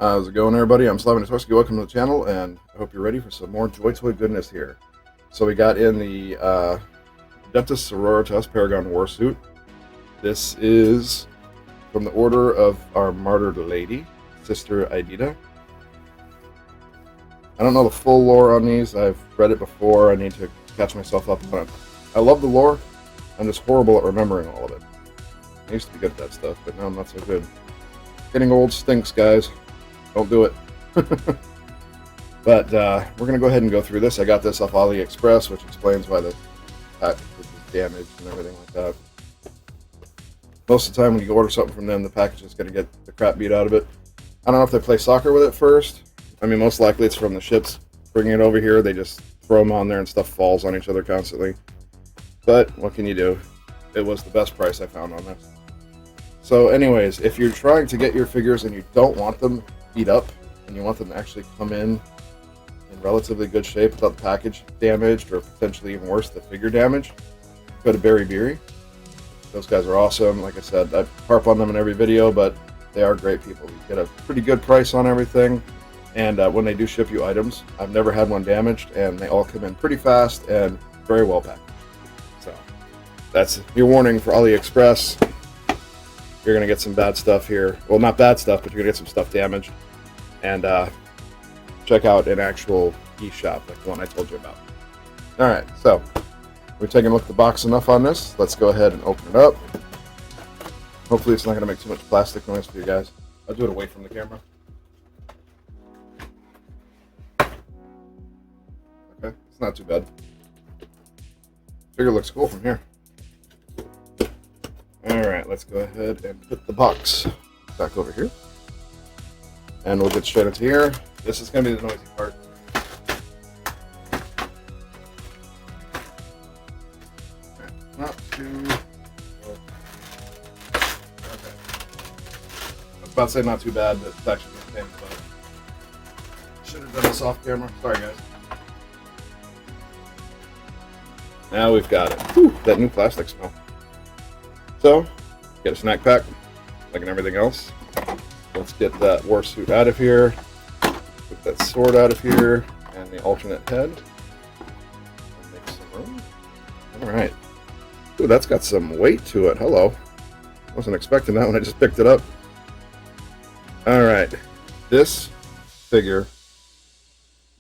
How's it going, everybody? I'm Slavinatorski. Welcome to the channel, and I hope you're ready for some more Joytoy goodness here. So we got in the Adepta Sororitas Paragon Warsuit. This is from the order of our Martyred lady, Sister Aedita. I don't know the full lore on these. I've read it before. I need to catch myself up on it. I love the lore. I'm just horrible at remembering all of it. I used to be good at that stuff, but now I'm not so good. Getting old stinks, guys. Don't do it. But we're going to go ahead and go through this. I got this off AliExpress, which explains why the package is damaged and everything like that. Most of the time when you order something from them, the package is going to get the crap beat out of it. I don't know if they play soccer with it first. I mean, most likely it's from the ships bringing it over here. They just throw them on there and stuff falls on each other constantly. But what can you do? It was the best price I found on this. So anyways, if you're trying to get your figures and you don't want them beat up and you want them to actually come in relatively good shape without the package damaged or potentially even worse, the figure damage, go to Berry Beery. Those guys are awesome. Like I said, I harp on them in every video, but they are great people. You get a pretty good price on everything, and when they do ship you items, I've never had one damaged, and they all come in pretty fast and very well packaged. So that's your warning for AliExpress. You're going to get some bad stuff here. Well, not bad stuff, but you're going to get some stuff damaged. And check out an actual eShop like the one I told you about. Alright, so we've taken a look at the box enough on this. Let's go ahead and open it up. Hopefully it's not going to make too much plastic noise for you guys. I'll do it away from the camera. Okay, it's not too bad. Figure looks cool from here. Alright, let's go ahead and put the box back over here. And we'll get straight into here. This is going to be the noisy part. Okay, not too... Well, okay. I was about to say not too bad, but it's actually a pain in the butt. Should have done this off camera. Sorry, guys. Now we've got it. Whew, that new plastic smell. So, get a snack pack, like in everything else. Let's get that Warsuit out of here, put that sword out of here, and the alternate head. And make some room. Alright. Ooh, that's got some weight to it. Hello. Wasn't expecting that when I just picked it up. Alright. This figure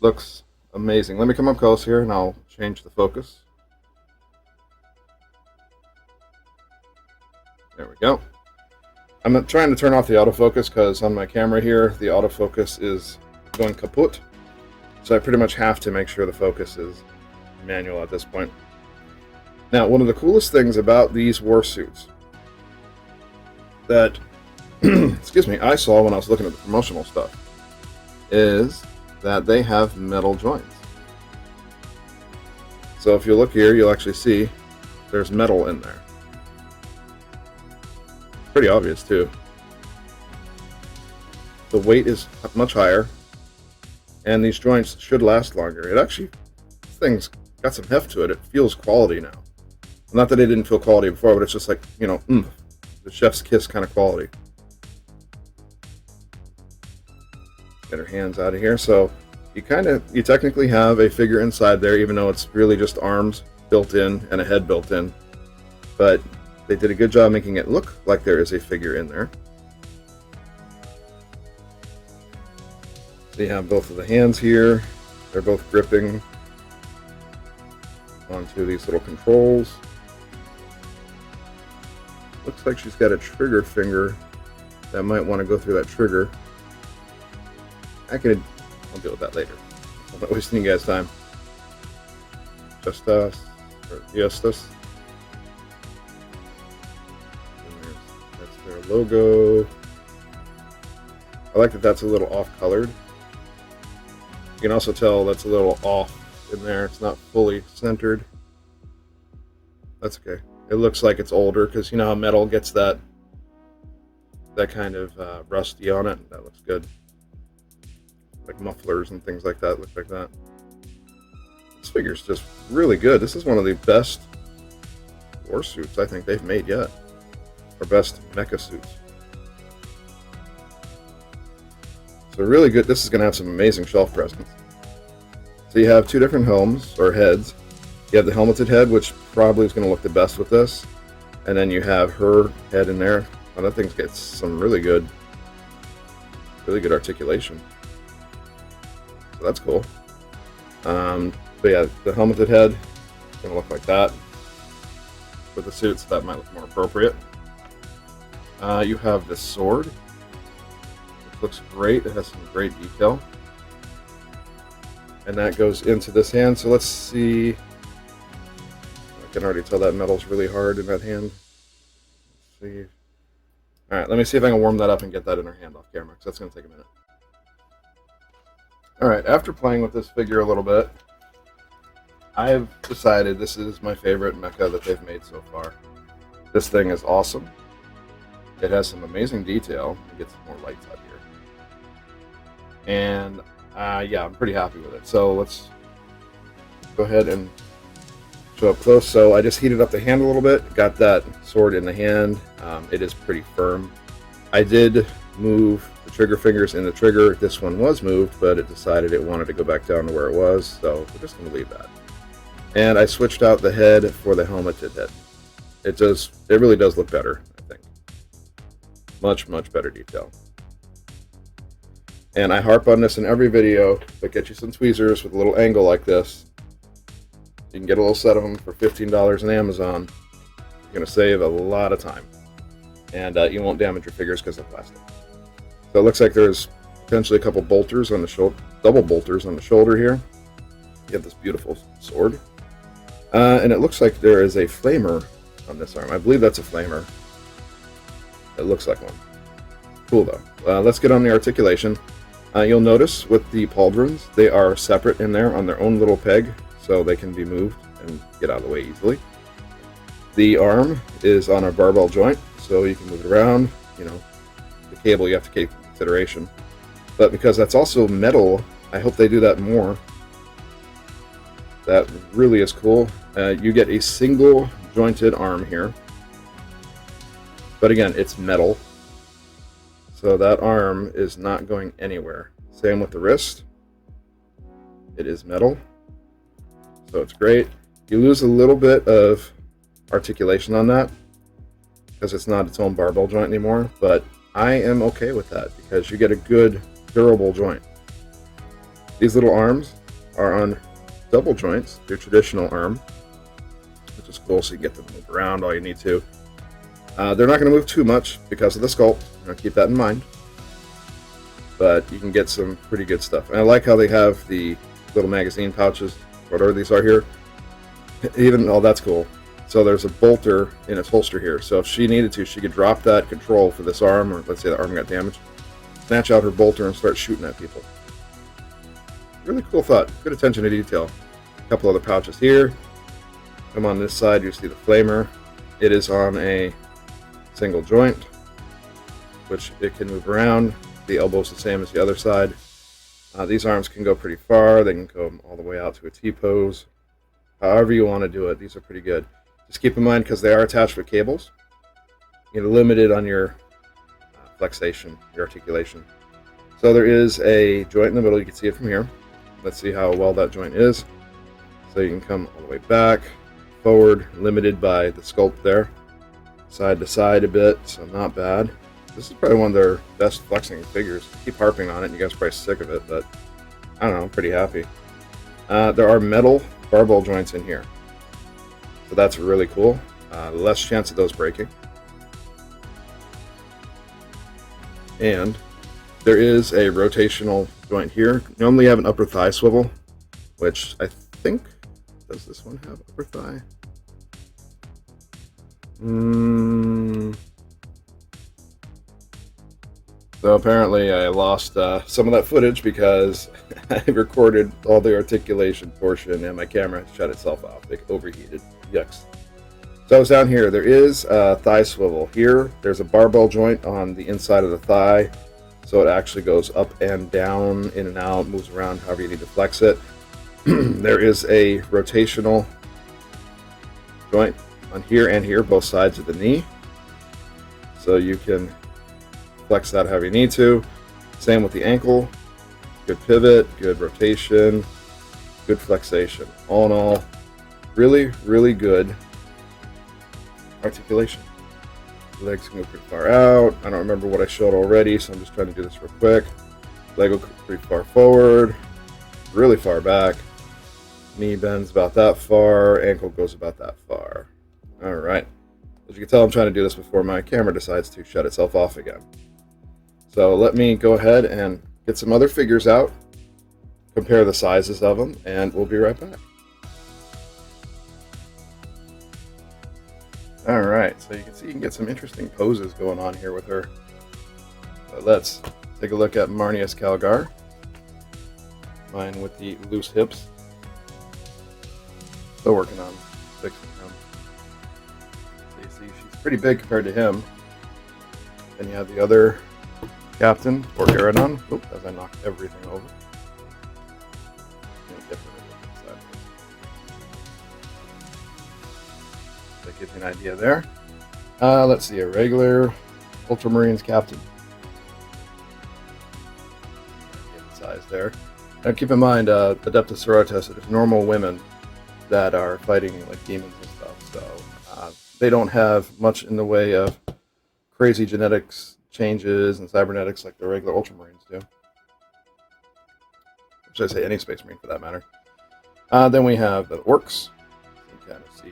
looks amazing. Let me come up close here and I'll change the focus. There we go. I'm trying to turn off the autofocus because on my camera here, the autofocus is going kaput. So I pretty much have to make sure the focus is manual at this point. Now, one of the coolest things about these warsuits that, excuse me, I saw when I was looking at the promotional stuff is that they have metal joints. So if you look here, you'll actually see there's metal in there. Pretty obvious too. The weight is much higher, and these joints should last longer. It actually, this thing's got some heft to it. It feels quality now. Not that it didn't feel quality before, but it's just like, you know, the chef's kiss kind of quality. Get her hands out of here. So you technically have a figure inside there, even though it's really just arms built in and a head built in. But they did a good job making it look like there is a figure in there. So you have both of the hands here. They're both gripping onto these little controls. Looks like she's got a trigger finger that might want to go through that trigger. I'll deal with that later. I'm not wasting you guys' time. Just us, or just us. That's their logo. I like that that's a little off-colored. You can also tell that's a little off in there. It's not fully centered. That's okay. It looks like it's older because you know how metal gets that kind of rusty on it. That looks good. Like mufflers and things like that look like that. This figure's just really good. This is one of the best warsuits I think they've made yet. Or best mecha suits. So really good. This is going to have some amazing shelf presence. So you have two different helms, or heads. You have the helmeted head, which probably is going to look the best with this. And then you have her head in there. Oh, that thing gets some really good articulation. So that's cool. But yeah, the helmeted head is going to look like that. With the suits, that might look more appropriate. You have this sword. It looks great. It has some great detail. And that goes into this hand. So let's see. I can already tell that metal's really hard in that hand. Let's see. Alright, let me see if I can warm that up and get that in her hand off camera, because that's going to take a minute. Alright, after playing with this figure a little bit, I've decided this is my favorite mecha that they've made so far. This thing is awesome. It has some amazing detail. Let me get some more lights out here. And yeah, I'm pretty happy with it. So let's go ahead and show up close. So I just heated up the hand a little bit, got that sword in the hand. It is pretty firm. I did move the trigger fingers in the trigger. This one was moved, but it decided it wanted to go back down to where it was, so we're just going to leave that. And I switched out the head for the helmeted head. It really does look better, I think. Much, much better detail. And I harp on this in every video, but get you some tweezers with a little angle like this. You can get a little set of them for $15 on Amazon. You're going to save a lot of time. And you won't damage your figures because of plastic. So it looks like there's potentially a couple bolters on the shoulder, double bolters on the shoulder here. You have this beautiful sword. And it looks like there is a flamer on this arm. I believe that's a flamer. It looks like one. Cool though. Let's get on the articulation. You'll notice with the pauldrons, they are separate in there on their own little peg, so they can be moved and get out of the way easily. The arm is on a barbell joint, so you can move it around. You know, the cable you have to take into consideration. But because that's also metal, I hope they do that more. That really is cool. You get a single jointed arm here. But again, it's metal. So that arm is not going anywhere. Same with the wrist. It is metal. So it's great. You lose a little bit of articulation on that because it's not its own barbell joint anymore, but I am okay with that because you get a good durable joint. These little arms are on double joints, your traditional arm, which is cool, so you can get them to move around all you need to. They're not going to move too much because of the sculpt. I'll keep that in mind. But you can get some pretty good stuff. And I like how they have the little magazine pouches, whatever these are here. Oh, that's cool. So there's a bolter in its holster here. So if she needed to, she could drop that control for this arm, or let's say the arm got damaged, snatch out her bolter and start shooting at people. Really cool thought. Good attention to detail. A couple other pouches here. Come on this side, you see the flamer. It is on a single joint, which it can move around. The elbow's the same as the other side. These arms can go pretty far. They can go all the way out to a T-pose. However you want to do it, these are pretty good. Just keep in mind, because they are attached with cables, you're limited on your flexation, your articulation. So there is a joint in the middle. You can see it from here. Let's see how well that joint is. So you can come all the way back, forward, limited by the sculpt there. Side to side a bit, so not bad. This is probably one of their best flexing figures. I keep harping on it, and you guys are probably sick of it, but I don't know, I'm pretty happy. There are metal barbell joints in here, so that's really cool. Less chance of those breaking. And there is a rotational joint here. Normally you have an upper thigh swivel, which I think, does this one have upper thigh? So apparently I lost some of that footage because I recorded all the articulation portion and my camera shut itself off. It overheated. Yucks. So I was down here. There is a thigh swivel. Here, there's a barbell joint on the inside of the thigh. So it actually goes up and down, in and out, moves around however you need to flex it. There is a rotational joint on here and here, both sides of the knee. So you can flex that however you need to. Same with the ankle. Good pivot, good rotation, good flexation. All in all, really, really good articulation. Legs can go pretty far out. I don't remember what I showed already, so I'm just trying to do this real quick. Leg go pretty far forward, really far back. Knee bends about that far. Ankle goes about that far. All right. As you can tell, I'm trying to do this before my camera decides to shut itself off again. So let me go ahead and get some other figures out, compare the sizes of them, and we'll be right back. All right, so you can see you can get some interesting poses going on here with her. So let's take a look at Marnius Calgar. Mine with the loose hips. Still working on fixing him. So you see she's pretty big compared to him. Then you have the other captain, or Paragon. Oop, as I knocked everything over. That gives you an idea there. Let's see, a regular Ultramarines captain. Size there. Now keep in mind, Adepta Sororitas, it is normal women that are fighting like demons and stuff, so they don't have much in the way of crazy genetics changes and cybernetics like the regular Ultramarines do. Or should I say any Space Marine for that matter. Then we have the Orcs. You can kind of see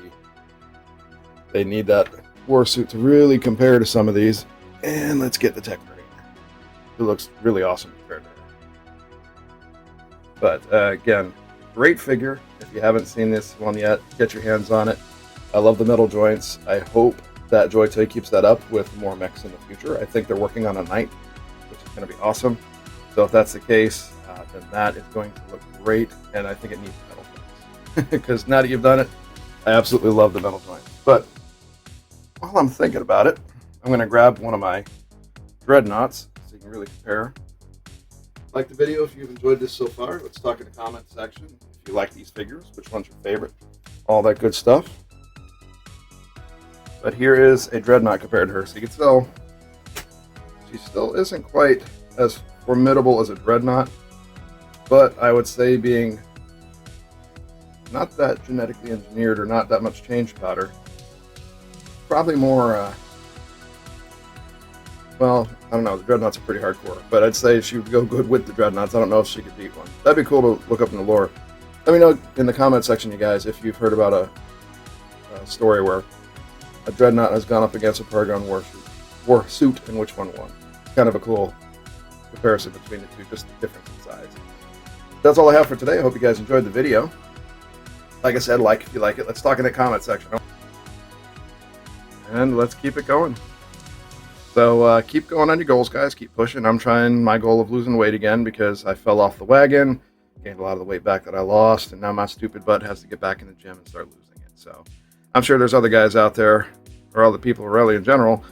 they need that Warsuit to really compare to some of these. And let's get the Tech Marine. It looks really awesome compared to her. But again, great figure. If you haven't seen this one yet, get your hands on it. I love the metal joints. I hope that Joytoy keeps that up with more mechs in the future. I think they're working on a knight, which is going to be awesome. So if that's the case, then that is going to look great, and I think it needs metal joints. Because now that you've done it, I absolutely love the metal joints. But while I'm thinking about it, I'm going to grab one of my dreadnoughts so you can really compare. Like the video if you've enjoyed this so far. Let's talk in the comment section if you like these figures, which one's your favorite, all that good stuff. But here is a dreadnought compared to her, so you can tell she still isn't quite as formidable as a dreadnought, but I would say being not that genetically engineered or not that much change powder, probably more well, I don't know, the dreadnoughts are pretty hardcore, but I'd say she would go good with the dreadnoughts. I don't know if she could beat one. That'd be cool to look up in the lore. Let me know in the comment section, you guys, if you've heard about a story where a dreadnought has gone up against a Paragon Warsuit and which one won. It's kind of a cool comparison between the two, just the difference in size. That's all I have for today. I hope you guys enjoyed the video. Like I said, like if you like it. Let's talk in the comment section. And let's keep it going. So keep going on your goals, guys. Keep pushing. I'm trying my goal of losing weight again because I fell off the wagon, gained a lot of the weight back that I lost, and now my stupid butt has to get back in the gym and start losing it. So I'm sure there's other guys out there, or other people really in general,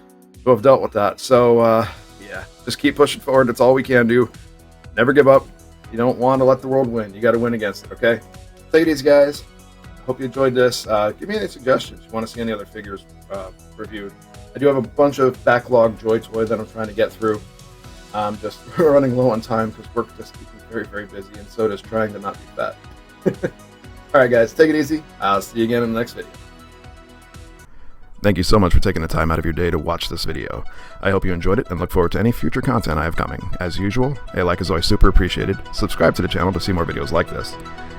who have dealt with that. So yeah, just keep pushing forward. That's all we can do. Never give up. You don't want to let the world win. You got to win against it, okay? Take it easy, guys. Hope you enjoyed this. Give me any suggestions. You want to see any other figures reviewed? I do have a bunch of backlog Joytoy that I'm trying to get through. I'm just running low on time because work just keeps me very, very busy, and so does trying to not be fat. All right, guys, take it easy. I'll see you again in the next video. Thank you so much for taking the time out of your day to watch this video. I hope you enjoyed it and look forward to any future content I have coming. As usual, a like is always super appreciated. Subscribe to the channel to see more videos like this.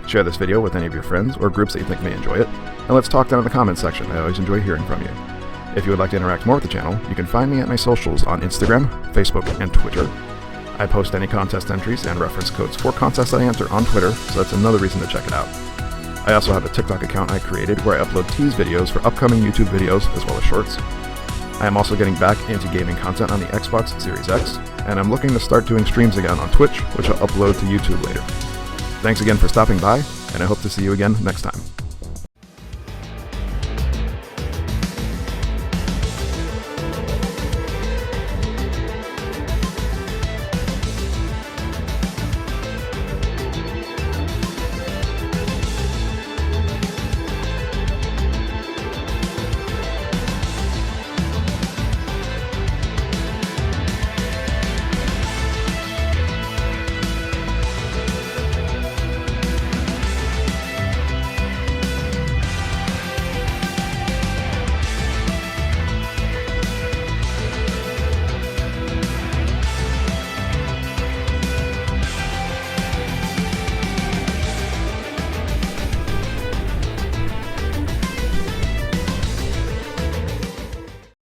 Share this video with any of your friends or groups that you think may enjoy it. And let's talk down in the comments section. I always enjoy hearing from you. If you would like to interact more with the channel, you can find me at my socials on Instagram, Facebook, and Twitter. I post any contest entries and reference codes for contests I enter on Twitter, so that's another reason to check it out. I also have a TikTok account I created where I upload tease videos for upcoming YouTube videos as well as shorts. I am also getting back into gaming content on the Xbox Series X, and I'm looking to start doing streams again on Twitch, which I'll upload to YouTube later. Thanks again for stopping by, and I hope to see you again next time.